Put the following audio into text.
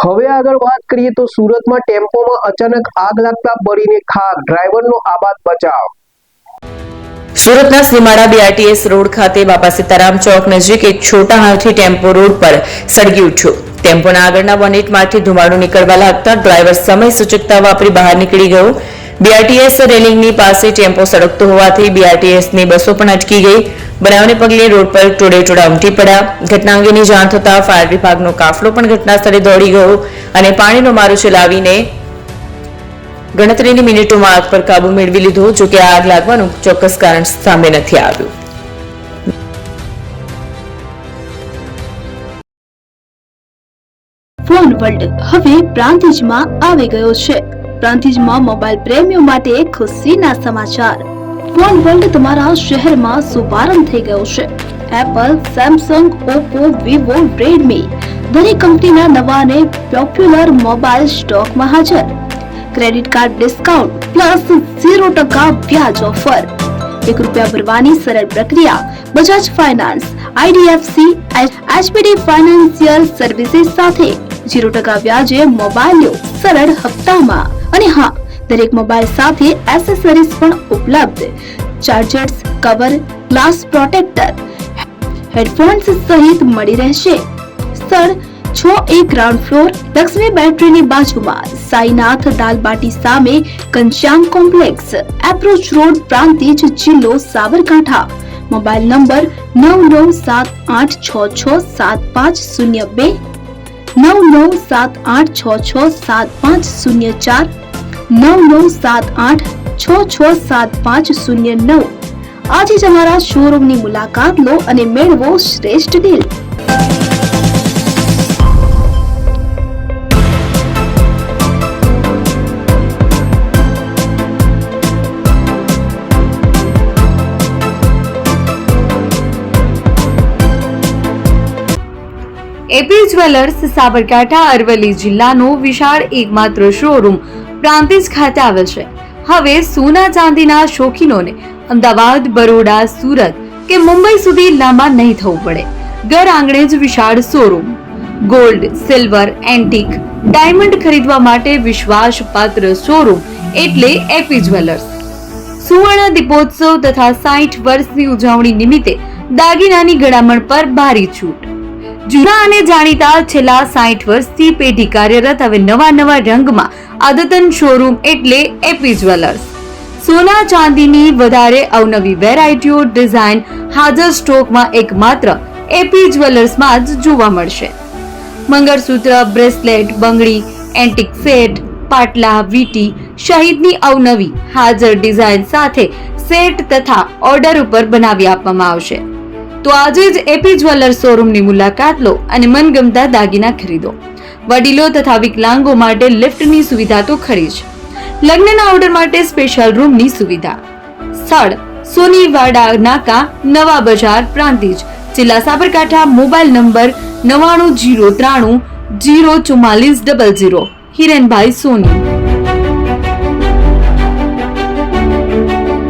હવે આગળ વાત કરીએ તો સુરતમાં ટેમ્પોમાં અચાનક આગ લાગતા બળીને ખાક, ડ્રાઈવરનો આબાદ બચાવ। સુરતના સીમાડા બીઆરટીએસ રોડ ખાતે બાપા સીતારામ ચોક નજીક એક છોટા હાથી ટેમ્પો રોડ પર સળગી ઉઠ્યો। ટેમ્પોના આગળના બોનેટમાંથી ધુમાડો નીકળવા લાગતા ડ્રાઈવર સમય સૂચકતા વાપરી બહાર નીકળી ગયો। બીઆરટીએસ રેલિંગની પાસે ટેમ્પો સળગતો હોવાથી બીઆરટીએસની બસો પણ અટકી ગઈ। બનાવને પગલે રોડ પર ટોળેટોળા ઉમટી પડ્યા। ઘટના અંગેની જાણ થતાં ફાયર વિભાગનો કાફલો પણ ઘટના સ્થળે દોડી ગયો અને પાણીનો મારો ચલાવીને ગણતરીની મિનિટોમાં આગ પર કાબુ મેળવી લીધો। જો કે આગ લાગવાનું ચોક્કસ કારણ સામે નથી આવ્યું। ફોન વર્લ્ડ હવે પ્રાંતિજમાં આવી ગયો છે। પ્રાંતિજમાં મોબાઈલ પ્રેમીઓ માટે ખુશીના સમાચાર। ફોન વર્લ્ડ તમારા શહેરમાં શુભારંભ થઈ ગયો છે। Apple, Samsung, Oppo, Vivo, Redmi દરેક કંપનીના નવા અને પોપ્યુલર મોબાઈલ સ્ટોકમાં હાજર। ક્રેડિટ કાર્ડ ડિસ્કાઉન્ટ પ્લસ 0% વ્યાજ ઓફર। ₹1 ભરવાની સરળ પ્રક્રિયા। Bajaj finance, IDFC, HPD financial services સાથે 0% વ્યાજે મોબાઈલ લો સરળ હપ્તામાં। અને હા, દરેક મોબાઈલ સાથે એસેસરીઝ પણ ઉપલબ્ધ। Chargers, cover, glass protractor, headphones સહિત મળી રહેશે। સ્થળ 6A ગ્રાઉન્ડ ફ્લોર, લક્ષ્મી બેટરીની બાજુમાં, સાઈનાથ દાલબાટી સામે, Ghanshyam complex, approach road, Prantij, જિલ્લો સાબરકાંઠા। Mobile number 9978667502, 9978667504, 9978667509। આજે જ અમારા શોરૂમની મુલાકાત લો અને મેળવો શ્રેષ્ઠ deal. AP jewellers Sabarkantha Aravalli જિલ્લાનો વિશાળ એકમાત્ર શોરૂમ પ્રાંતિજ ખાતે આવેલ છે। હવે સોના ચાંદીના શોખીનોને અમદાવાદ, બરોડા, સુરત કે મુંબઈ સુધી લાંબા નહીં થવું પડે। ઘર આંગણે જ વિશાળ showroom. Gold, silver, antique, diamond ખરીદવા માટે વિશ્વાસપાત્ર શોરૂમ એટલે એપી જ્વેલર્સ। સુવર્ણ દીપોત્સવ તથા 60 વર્ષની ઉજવણી નિમિત્તે દાગીનાની ગળામણ પર ભારી છૂટ। જૂના અને જાણીતા છેલ્લા 60 વર્ષથી પેઢી કાર્યરત હવે નવા રંગમાં આદતન શોરૂમ એટલે એપી જ્વેલર્સ। સોના ચાંદીની વધારે અવનવી વેરાયટીઓ, ડિઝાઇન હાજર સ્ટોકમાં એકમાત્ર એપી જ્વેલર્સમાં જ જોવા મળશે। મંગળસૂત્ર, બ્રેસલેટ, બંગડી, એન્ટિક સેટ, પાટલા, વીટી સહિતની અવનવી હાજર ડિઝાઇન સાથે સેટ તથા ઓર્ડર ઉપર બનાવી આપવામાં આવશે। તો આજે જ એપી જ્વેલર્સ શોરૂમની મુલાકાત લો અને મનગમતા દાગીના ખરીદો। વડીલો તથા વિકલાંગો માટે લિફ્ટની સુવિધા તો ખરી જ, લગ્નના ઓર્ડર માટે સ્પેશિયલ રૂમની સુવિધા। સ્થળ સોનીવાડા નાકા, નવા બજાર, પ્રાંતિજ, જિલ્લા સાબરકાંઠા। Mobile number 9903004400। હિરેનભાઈ સોની।